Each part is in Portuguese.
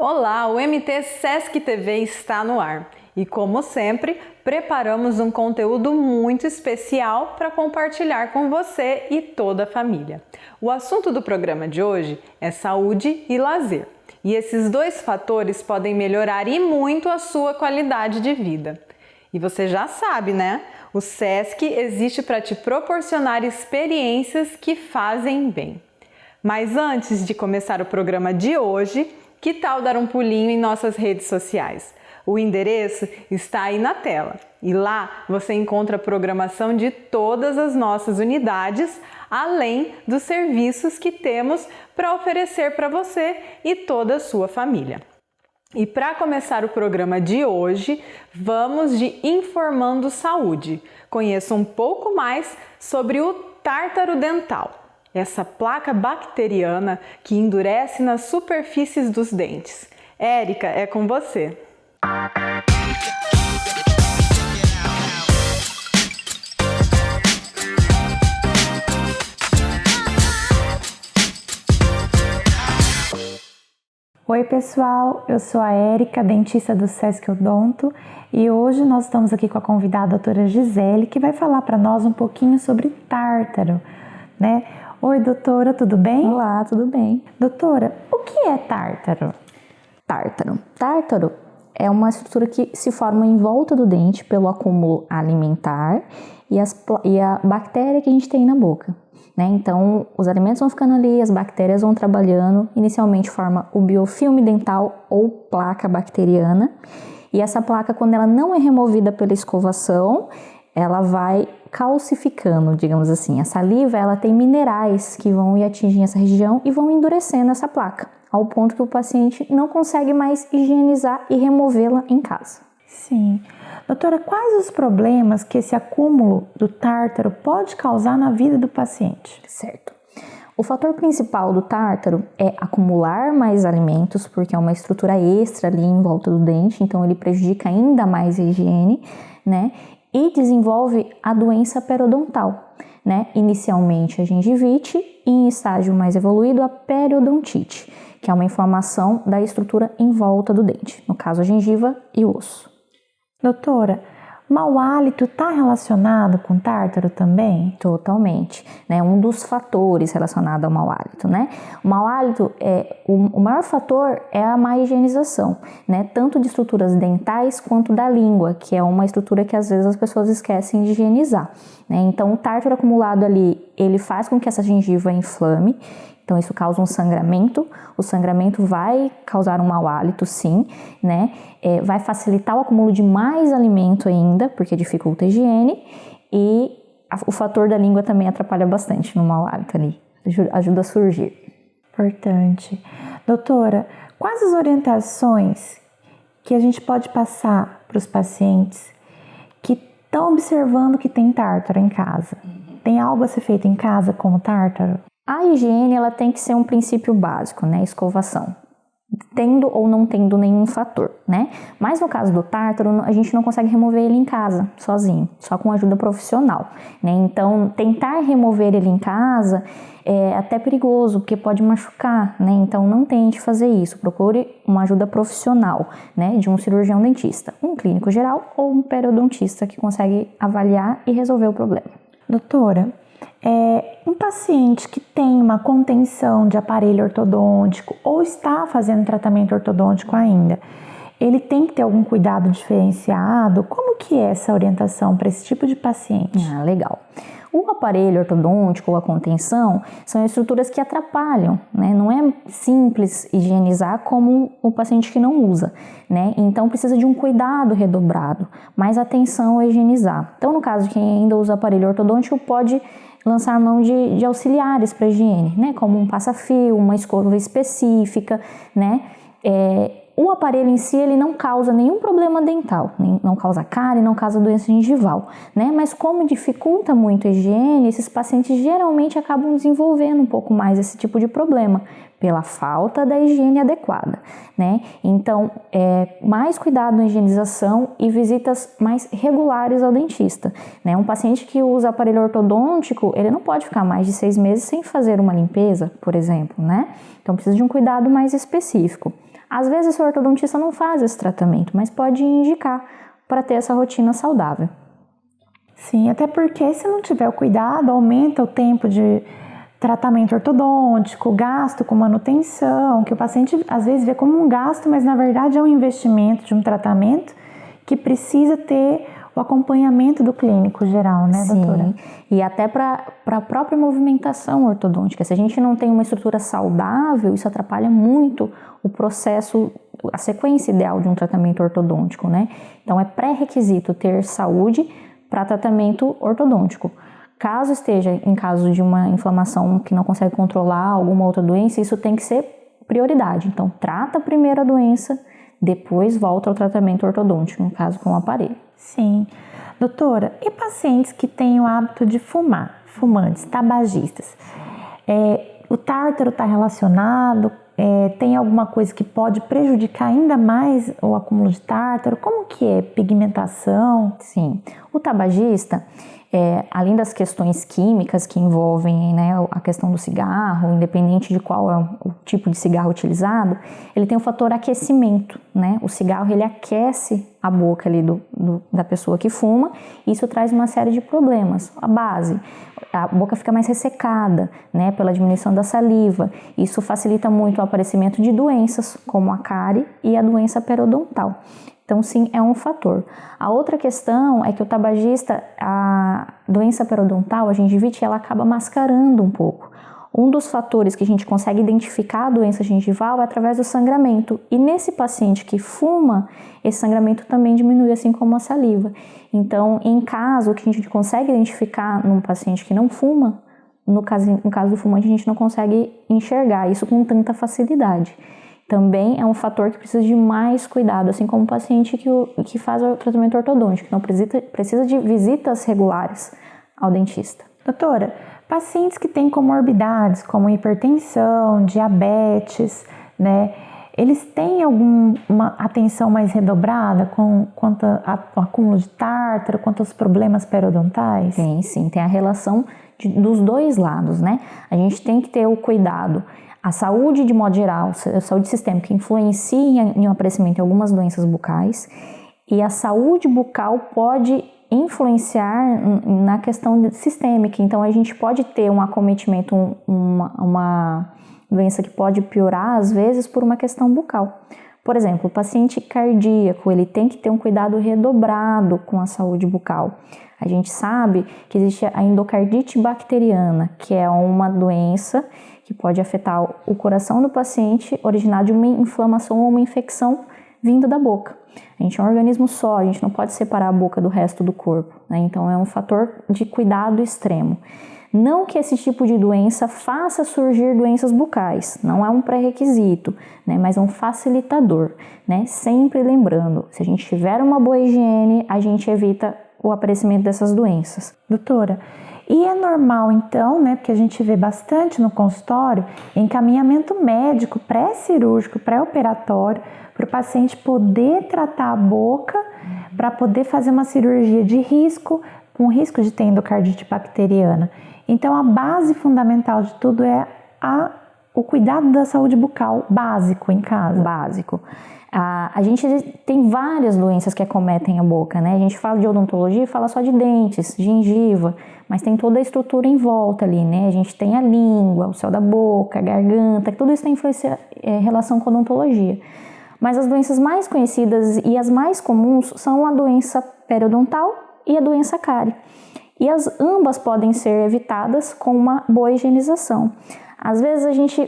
Olá, o MT Sesc TV está no ar e, como sempre, preparamos um conteúdo muito especial para compartilhar com você e toda a família. O assunto do programa de hoje é saúde e lazer, e esses dois fatores podem melhorar e muito a sua qualidade de vida. E você já sabe, né? O Sesc existe para te proporcionar experiências que fazem bem. Mas antes de começar o programa de hoje, que tal dar um pulinho em nossas redes sociais? O endereço está aí na tela e lá você encontra a programação de todas as nossas unidades, além dos serviços que temos para oferecer para você e toda a sua família. E para começar o programa de hoje, vamos de Informando Saúde. Conheça um pouco mais sobre o tártaro dental. Essa placa bacteriana que endurece nas superfícies dos dentes. Érica, é com você. Oi pessoal, eu sou a Érica, dentista do Sesc Odonto, e hoje nós estamos aqui com a convidada a doutora Gisele, que vai falar para nós um pouquinho sobre tártaro, né? Oi, doutora, tudo bem? Olá, tudo bem. Doutora, o que é tártaro? Tártaro é uma estrutura que se forma em volta do dente pelo acúmulo alimentar e a bactéria que a gente tem na boca, né? Então, os alimentos vão ficando ali, as bactérias vão trabalhando, inicialmente forma o biofilme dental ou placa bacteriana, e essa placa, quando ela não é removida pela escovação, ela vai calcificando, digamos assim. A saliva, ela tem minerais que vão e atingem essa região e vão endurecendo essa placa, ao ponto que o paciente não consegue mais higienizar e removê-la em casa. Sim. Doutora, quais os problemas que esse acúmulo do tártaro pode causar na vida do paciente? Certo. O fator principal do tártaro é acumular mais alimentos, porque é uma estrutura extra ali em volta do dente, então ele prejudica ainda mais a higiene, né? E desenvolve a doença periodontal, né? Inicialmente a gengivite e em estágio mais evoluído a periodontite, que é uma inflamação da estrutura em volta do dente, no caso a gengiva e o osso. Doutora, mau hálito está relacionado com tártaro também? Totalmente, né? Um dos fatores relacionados ao mau hálito, né? O mau hálito, o maior fator é a má higienização, né? Tanto de estruturas dentais quanto da língua, que é uma estrutura que às vezes as pessoas esquecem de higienizar, né? Então o tártaro acumulado ali, ele faz com que essa gengiva inflame. Então isso causa um sangramento, o sangramento vai causar um mau hálito sim, né? Vai facilitar o acúmulo de mais alimento ainda, porque dificulta a higiene, e o fator da língua também atrapalha bastante no mau hálito ali, ajuda a surgir. Importante. Doutora, quais as orientações que a gente pode passar para os pacientes que estão observando que tem tártaro em casa? Tem algo a ser feito em casa como tártaro? A higiene, ela tem que ser um princípio básico, né? Escovação, tendo ou não tendo nenhum fator, né? Mas no caso do tártaro, a gente não consegue remover ele em casa, sozinho, só com ajuda profissional, né? Então, tentar remover ele em casa é até perigoso, porque pode machucar, né? Então, não tente fazer isso, procure uma ajuda profissional, né? De um cirurgião dentista, um clínico geral ou um periodontista que consegue avaliar e resolver o problema. Doutora, um paciente que tem uma contenção de aparelho ortodôntico ou está fazendo tratamento ortodôntico ainda, ele tem que ter algum cuidado diferenciado? Como que é essa orientação para esse tipo de paciente? Legal. O aparelho ortodôntico ou a contenção são estruturas que atrapalham, né? Não é simples higienizar como o paciente que não usa, né? Então precisa de um cuidado redobrado, mais atenção a higienizar. Então no caso de quem ainda usa aparelho ortodôntico, pode lançar mão de auxiliares para higiene, né? Como um passa-fio, uma escova específica, né? O aparelho em si, ele não causa nenhum problema dental, não causa cárie, não causa doença gengival, né? Mas como dificulta muito a higiene, esses pacientes geralmente acabam desenvolvendo um pouco mais esse tipo de problema, pela falta da higiene adequada, né? Então, mais cuidado na higienização e visitas mais regulares ao dentista, né? Um paciente que usa aparelho ortodôntico, ele não pode ficar mais de 6 meses sem fazer uma limpeza, por exemplo, né? Então, precisa de um cuidado mais específico. Às vezes o ortodontista não faz esse tratamento, mas pode indicar para ter essa rotina saudável. Sim, até porque se não tiver o cuidado, aumenta o tempo de tratamento ortodôntico, gasto com manutenção, que o paciente às vezes vê como um gasto, mas na verdade é um investimento de um tratamento que precisa ter o acompanhamento do clínico geral, né, doutora? Sim, e até para a própria movimentação ortodôntica. Se a gente não tem uma estrutura saudável, isso atrapalha muito o processo, a sequência ideal de um tratamento ortodôntico, né? Então é pré-requisito ter saúde para tratamento ortodôntico. Caso esteja em caso de uma inflamação que não consegue controlar alguma outra doença, isso tem que ser prioridade. Então trata primeiro a doença, depois volta ao tratamento ortodôntico, no caso com o aparelho. Sim. Doutora, e pacientes que têm o hábito de fumar, fumantes, tabagistas? O tártaro está relacionado? Tem alguma coisa que pode prejudicar ainda mais o acúmulo de tártaro? Como que é? Pigmentação? Sim. O tabagista, além das questões químicas que envolvem, né, a questão do cigarro, independente de qual é o tipo de cigarro utilizado, ele tem o fator aquecimento, né? O cigarro, ele aquece a boca ali da pessoa que fuma, e isso traz uma série de problemas. A boca fica mais ressecada, né, pela diminuição da saliva. Isso facilita muito o aparecimento de doenças, como a cárie e a doença periodontal. Então, sim, é um fator. A outra questão é que o tabagista, a doença periodontal, a gengivite, ela acaba mascarando um pouco. Um dos fatores que a gente consegue identificar a doença gengival é através do sangramento. E nesse paciente que fuma, esse sangramento também diminui, assim como a saliva. Então, em caso que a gente consegue identificar num paciente que não fuma, no caso do fumante, a gente não consegue enxergar isso com tanta facilidade. Também é um fator que precisa de mais cuidado, assim como o paciente que faz o tratamento ortodôntico, então precisa de visitas regulares ao dentista. Doutora, pacientes que têm comorbidades como hipertensão, diabetes, né? Eles têm alguma atenção mais redobrada quanto ao acúmulo de tártaro, quanto aos problemas periodontais? Tem, sim, tem a relação dos dois lados, né? A gente tem que ter o cuidado. A saúde, de modo geral, a saúde sistêmica influencia em aparecimento de algumas doenças bucais, e a saúde bucal pode influenciar na questão sistêmica. Então, a gente pode ter um acometimento, uma doença que pode piorar, às vezes, por uma questão bucal. Por exemplo, o paciente cardíaco, ele tem que ter um cuidado redobrado com a saúde bucal. A gente sabe que existe a endocardite bacteriana, que é uma doença que pode afetar o coração do paciente, originada de uma inflamação ou uma infecção vinda da boca. A gente é um organismo só, a gente não pode separar a boca do resto do corpo, né? Então é um fator de cuidado extremo. Não que esse tipo de doença faça surgir doenças bucais, não é um pré-requisito, né? Mas é um facilitador, né? Sempre lembrando, se a gente tiver uma boa higiene, a gente evita o aparecimento dessas doenças. Doutora, e é normal então, né, porque a gente vê bastante no consultório, encaminhamento médico pré-cirúrgico, pré-operatório, para o paciente poder tratar a boca, para poder fazer uma cirurgia de risco, com risco de ter endocardite bacteriana. Então a base fundamental de tudo é o cuidado da saúde bucal básico em casa. Básico. A gente tem várias doenças que acometem a boca, né? A gente fala de odontologia e fala só de dentes, gengiva, mas tem toda a estrutura em volta ali, né? A gente tem a língua, o céu da boca, a garganta, tudo isso tem relação com a odontologia. Mas as doenças mais conhecidas e as mais comuns são a doença periodontal e a doença cárie. E ambas podem ser evitadas com uma boa higienização. Às vezes a gente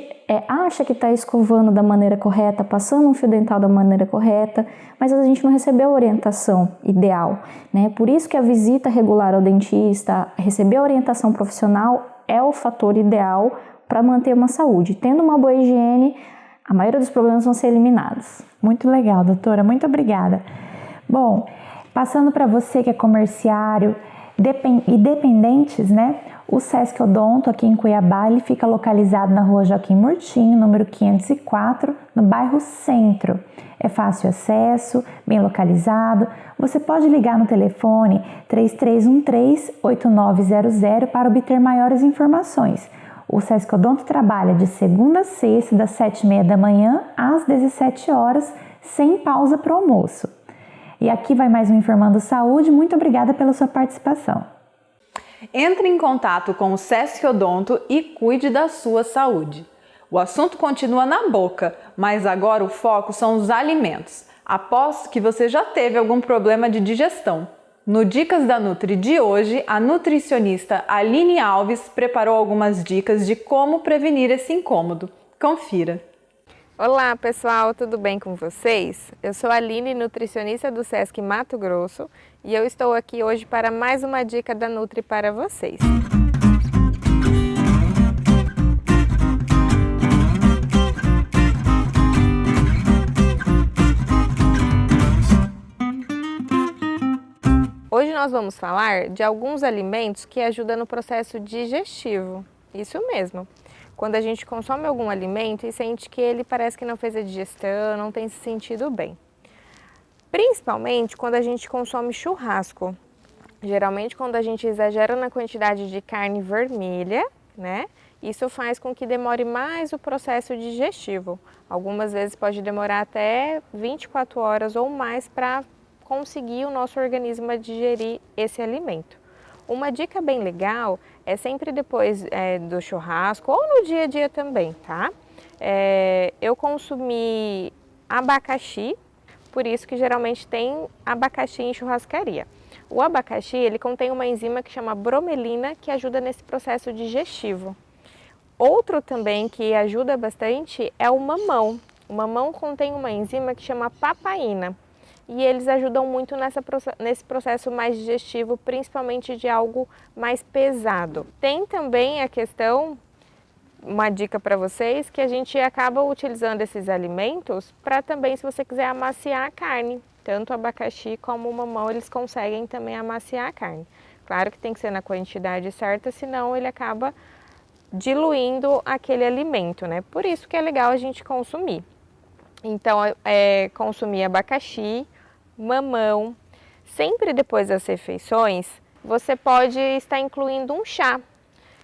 acha que está escovando da maneira correta, passando um fio dental da maneira correta, mas a gente não recebeu a orientação ideal, né? Por isso que a visita regular ao dentista, receber a orientação profissional é o fator ideal para manter uma saúde. Tendo uma boa higiene, a maioria dos problemas vão ser eliminados. Muito legal, doutora. Muito obrigada. Bom, passando para você que é comerciário e dependentes, né? O Sesc Odonto aqui em Cuiabá, ele fica localizado na rua Joaquim Murtinho, número 504, no bairro Centro. É fácil acesso, bem localizado. Você pode ligar no telefone 3313-8900 para obter maiores informações. O Sesc Odonto trabalha de segunda a sexta, das 7h30 da manhã às 17 horas, sem pausa para o almoço. E aqui vai mais um Informando Saúde. Muito obrigada pela sua participação. Entre em contato com o Sesc Odonto e cuide da sua saúde. O assunto continua na boca, mas agora o foco são os alimentos. Aposto que você já teve algum problema de digestão. No Dicas da Nutri de hoje, a nutricionista Aline Alves preparou algumas dicas de como prevenir esse incômodo. Confira! Olá pessoal, tudo bem com vocês? Eu sou a Aline, nutricionista do Sesc Mato Grosso, e eu estou aqui hoje para mais uma dica da Nutri para vocês. Hoje nós vamos falar de alguns alimentos que ajudam no processo digestivo. Isso mesmo. Quando a gente consome algum alimento e sente que ele parece que não fez a digestão, não tem se sentido bem. Principalmente quando a gente consome churrasco. Geralmente quando a gente exagera na quantidade de carne vermelha, né? Isso faz com que demore mais o processo digestivo. Algumas vezes pode demorar até 24 horas ou mais para conseguir o nosso organismo digerir esse alimento. Uma dica bem legal é sempre depois do churrasco ou no dia a dia também, tá? Eu consumi abacaxi, por isso que geralmente tem abacaxi em churrascaria. O abacaxi, ele contém uma enzima que chama bromelina, que ajuda nesse processo digestivo. Outro também que ajuda bastante é o mamão. O mamão contém uma enzima que chama papaína. E eles ajudam muito nesse processo mais digestivo, principalmente de algo mais pesado. Tem também a questão, uma dica para vocês, que a gente acaba utilizando esses alimentos para também, se você quiser amaciar a carne. Tanto o abacaxi como o mamão, eles conseguem também amaciar a carne. Claro que tem que ser na quantidade certa, senão ele acaba diluindo aquele alimento, né? Por isso que é legal a gente consumir. Então, consumir abacaxi, mamão. Sempre depois das refeições, você pode estar incluindo um chá.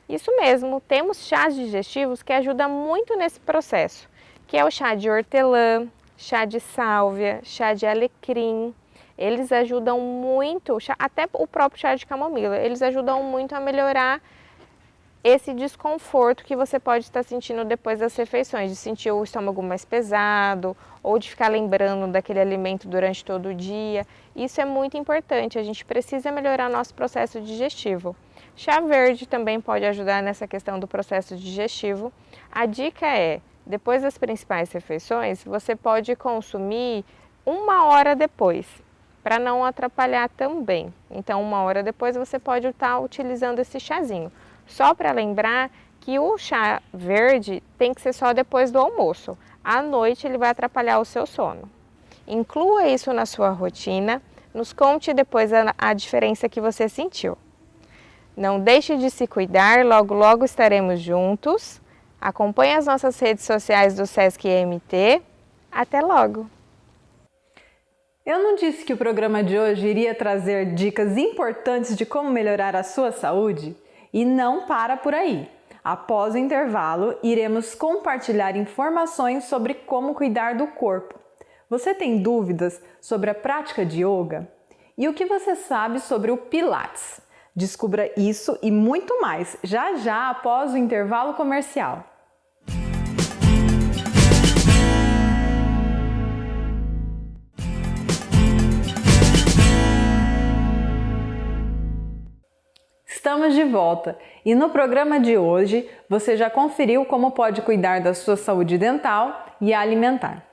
Isso mesmo, temos chás digestivos que ajudam muito nesse processo, que é o chá de hortelã, chá de sálvia, chá de alecrim. Eles ajudam muito, até o próprio chá de camomila, eles ajudam muito a melhorar esse desconforto que você pode estar sentindo depois das refeições, de sentir o estômago mais pesado ou de ficar lembrando daquele alimento durante todo o dia. Isso é muito importante, a gente precisa melhorar nosso processo digestivo. Chá verde também pode ajudar nessa questão do processo digestivo. A dica é, depois das principais refeições, você pode consumir 1 hora depois, para não atrapalhar também. Então, 1 hora depois você pode estar utilizando esse chazinho. Só para lembrar que o chá verde tem que ser só depois do almoço. À noite ele vai atrapalhar o seu sono. Inclua isso na sua rotina. Nos conte depois a diferença que você sentiu. Não deixe de se cuidar, logo logo estaremos juntos. Acompanhe as nossas redes sociais do Sesc EMT. Até logo! Eu não disse que o programa de hoje iria trazer dicas importantes de como melhorar a sua saúde? E não para por aí. Após o intervalo, iremos compartilhar informações sobre como cuidar do corpo. Você tem dúvidas sobre a prática de yoga? E o que você sabe sobre o Pilates? Descubra isso e muito mais já já após o intervalo comercial. Estamos de volta e no programa de hoje você já conferiu como pode cuidar da sua saúde dental e alimentar.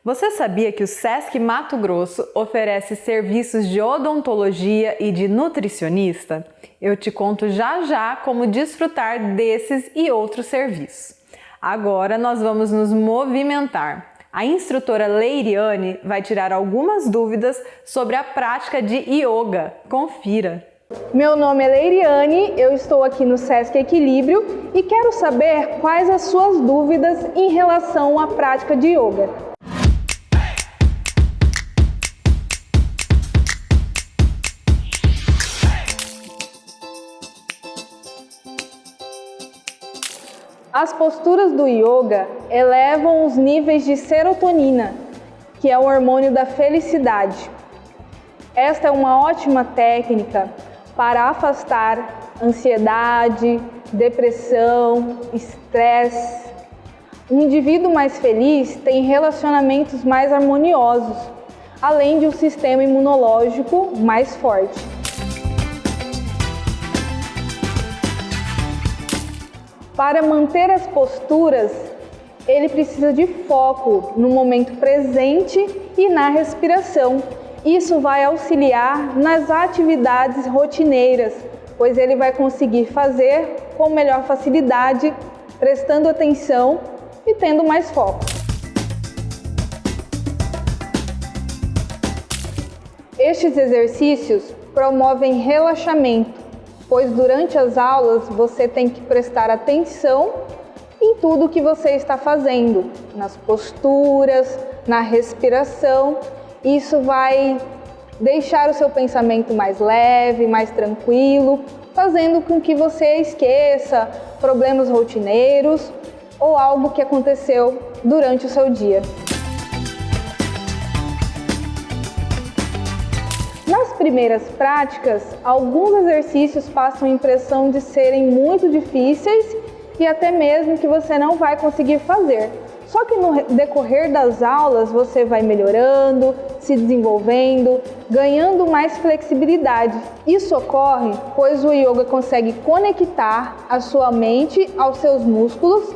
Você sabia que o Sesc Mato Grosso oferece serviços de odontologia e de nutricionista? Eu te conto já já como desfrutar desses e outros serviços. Agora nós vamos nos movimentar. A instrutora Leiriane vai tirar algumas dúvidas sobre a prática de yoga. Confira! Meu nome é Leiriane, eu estou aqui no Sesc Equilíbrio e quero saber quais as suas dúvidas em relação à prática de yoga. As posturas do yoga elevam os níveis de serotonina, que é o hormônio da felicidade. Esta é uma ótima técnica para afastar ansiedade, depressão, estresse. Um indivíduo mais feliz tem relacionamentos mais harmoniosos, além de um sistema imunológico mais forte. Para manter as posturas, ele precisa de foco no momento presente e na respiração. Isso vai auxiliar nas atividades rotineiras, pois ele vai conseguir fazer com melhor facilidade, prestando atenção e tendo mais foco. Estes exercícios promovem relaxamento, pois durante as aulas você tem que prestar atenção em tudo que você está fazendo, nas posturas, na respiração. Isso vai deixar o seu pensamento mais leve, mais tranquilo, fazendo com que você esqueça problemas rotineiros ou algo que aconteceu durante o seu dia. Nas primeiras práticas, alguns exercícios passam a impressão de serem muito difíceis e até mesmo que você não vai conseguir fazer. Só que no decorrer das aulas você vai melhorando, se desenvolvendo, ganhando mais flexibilidade. Isso ocorre pois o yoga consegue conectar a sua mente aos seus músculos,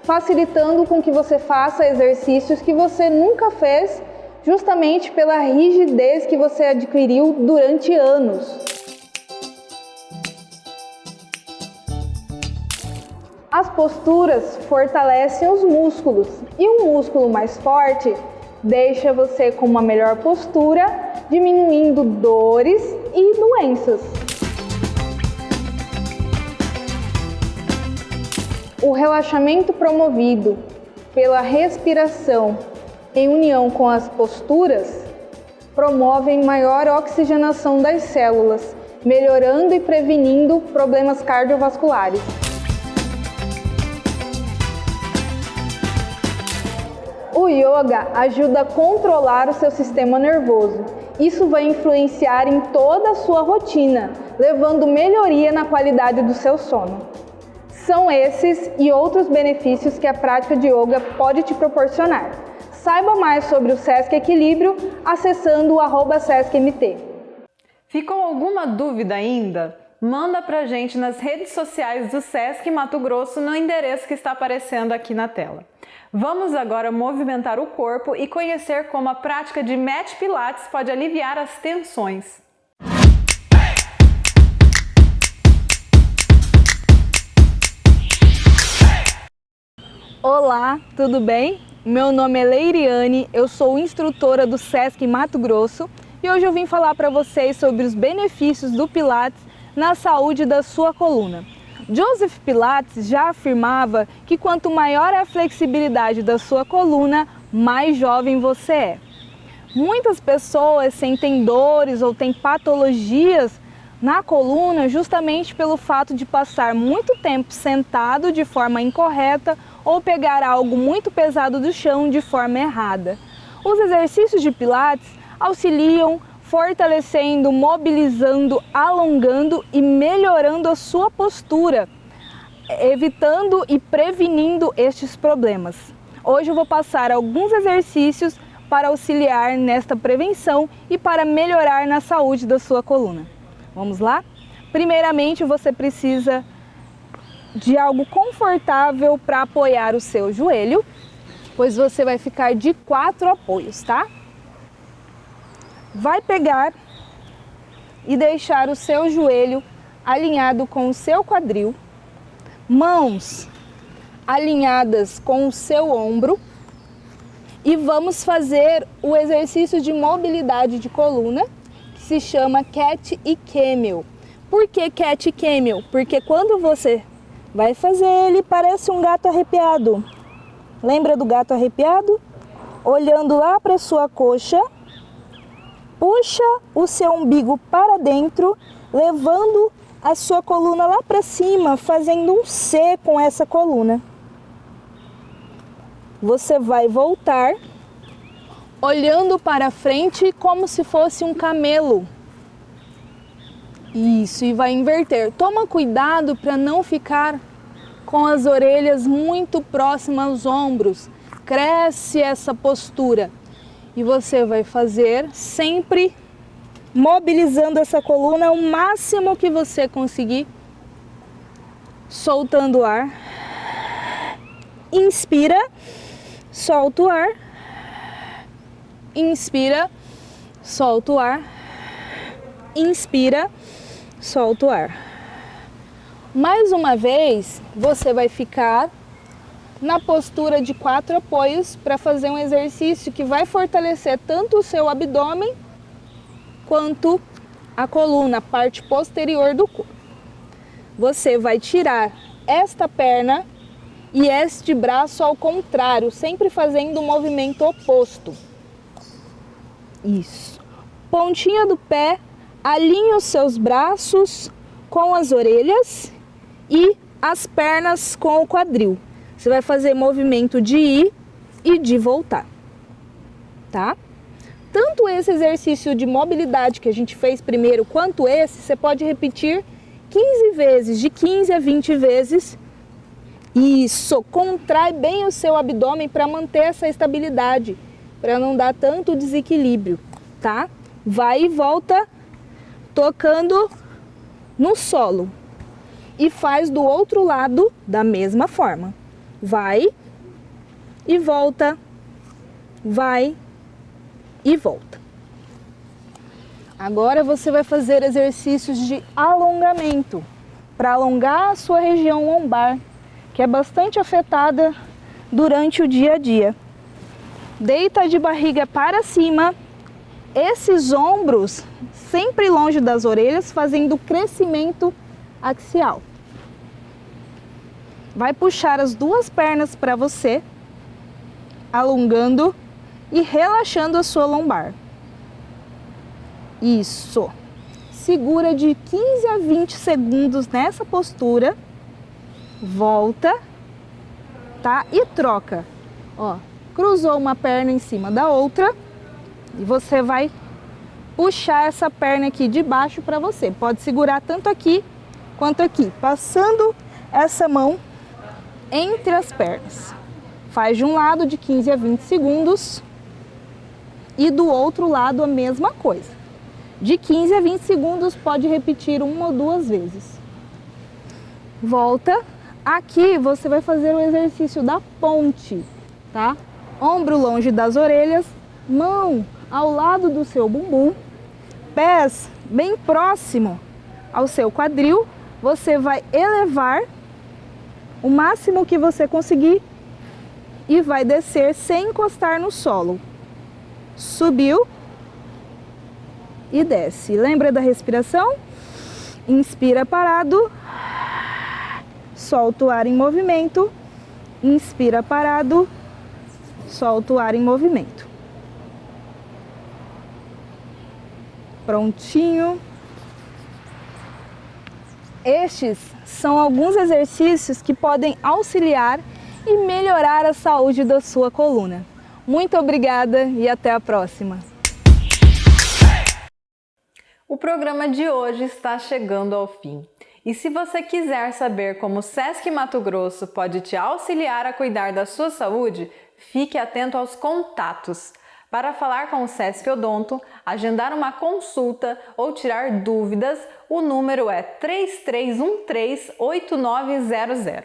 facilitando com que você faça exercícios que você nunca fez, justamente pela rigidez que você adquiriu durante anos. As posturas fortalecem os músculos e um músculo mais forte deixa você com uma melhor postura, diminuindo dores e doenças. O relaxamento promovido pela respiração em união com as posturas promovem maior oxigenação das células, melhorando e prevenindo problemas cardiovasculares. O yoga ajuda a controlar o seu sistema nervoso. Isso vai influenciar em toda a sua rotina, levando melhoria na qualidade do seu sono. São esses e outros benefícios que a prática de yoga pode te proporcionar. Saiba mais sobre o Sesc Equilíbrio acessando o @SescMT. Ficou alguma dúvida ainda? Manda pra gente nas redes sociais do Sesc Mato Grosso no endereço que está aparecendo aqui na tela. Vamos agora movimentar o corpo e conhecer como a prática de Mat Pilates pode aliviar as tensões. Olá, tudo bem? Meu nome é Leiriane, eu sou instrutora do Sesc Mato Grosso e hoje eu vim falar para vocês sobre os benefícios do Pilates na saúde da sua coluna. Joseph Pilates já afirmava que quanto maior a flexibilidade da sua coluna, mais jovem você é. Muitas pessoas sentem dores ou têm patologias na coluna justamente pelo fato de passar muito tempo sentado de forma incorreta ou pegar algo muito pesado do chão de forma errada. Os exercícios de Pilates auxiliam fortalecendo, mobilizando, alongando e melhorando a sua postura, evitando e prevenindo estes problemas. Hoje eu vou passar alguns exercícios para auxiliar nesta prevenção e para melhorar na saúde da sua coluna. Vamos lá? Primeiramente, você precisa de algo confortável para apoiar o seu joelho, pois você vai ficar de 4 apoios, tá? Vai pegar e deixar o seu joelho alinhado com o seu quadril, mãos alinhadas com o seu ombro e vamos fazer o exercício de mobilidade de coluna que se chama Cat e Camel. Por que Cat e Camel? Porque quando você vai fazer ele parece um gato arrepiado. Lembra do gato arrepiado? Olhando lá para sua coxa, puxa o seu umbigo para dentro, levando a sua coluna lá para cima, fazendo um C com essa coluna. Você vai voltar olhando para frente como se fosse um camelo. Isso, e vai inverter. Toma cuidado para não ficar com as orelhas muito próximas aos ombros. Cresce essa postura. E você vai fazer sempre mobilizando essa coluna o máximo que você conseguir. Soltando o ar. Inspira, solta o ar. Inspira, solta o ar. Inspira, solta o ar. Mais uma vez, você vai ficar na postura de 4 apoios para fazer um exercício que vai fortalecer tanto o seu abdômen quanto a coluna, a parte posterior do corpo. Você vai tirar esta perna e este braço ao contrário, sempre fazendo o movimento oposto. Isso. Pontinha do pé, alinhe os seus braços com as orelhas e as pernas com o quadril. Você vai fazer movimento de ir e de voltar, tá? Tanto esse exercício de mobilidade que a gente fez primeiro, quanto esse, você pode repetir 15 vezes, de 15 a 20 vezes. Isso, contrai bem o seu abdômen para manter essa estabilidade, para não dar tanto desequilíbrio, tá? Vai e volta, tocando no solo. E faz do outro lado da mesma forma. Vai e volta, vai e volta. Agora você vai fazer exercícios de alongamento, para alongar a sua região lombar, que é bastante afetada durante o dia a dia. Deita de barriga para cima, esses ombros sempre longe das orelhas, fazendo crescimento axial. Vai puxar as duas pernas para você, alongando e relaxando a sua lombar. Isso. Segura de 15 a 20 segundos nessa postura. Volta, tá? E troca. Ó, cruzou uma perna em cima da outra e você vai puxar essa perna aqui de baixo para você. Pode segurar tanto aqui quanto aqui, passando essa mão entre as pernas. Faz de um lado de 15 a 20 segundos e do outro lado a mesma coisa. De 15 a 20 segundos pode repetir 1 ou 2 vezes. Volta. Aqui você vai fazer o exercício da ponte, tá? Ombro longe das orelhas, mão ao lado do seu bumbum, pés bem próximo ao seu quadril. Você vai elevar o máximo que você conseguir e vai descer sem encostar no solo. Subiu e desce. Lembra da respiração? Inspira parado, solta o ar em movimento, inspira parado, solta o ar em movimento. Prontinho. Estes são alguns exercícios que podem auxiliar e melhorar a saúde da sua coluna. Muito obrigada e até a próxima! O programa de hoje está chegando ao fim. E se você quiser saber como o Sesc Mato Grosso pode te auxiliar a cuidar da sua saúde, fique atento aos contatos. Para falar com o Sesc Odonto, agendar uma consulta ou tirar dúvidas, o número é 3313-8900.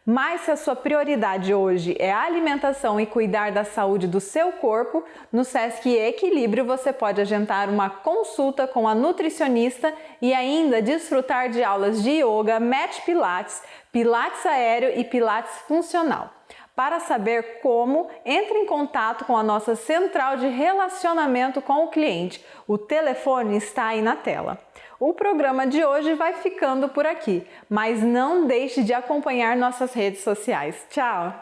Mas se a sua prioridade hoje é a alimentação e cuidar da saúde do seu corpo, no Sesc Equilíbrio você pode agendar uma consulta com a nutricionista e ainda desfrutar de aulas de yoga, mat pilates, pilates aéreo e pilates funcional. Para saber como, entre em contato com a nossa central de relacionamento com o cliente. O telefone está aí na tela. O programa de hoje vai ficando por aqui, mas não deixe de acompanhar nossas redes sociais. Tchau!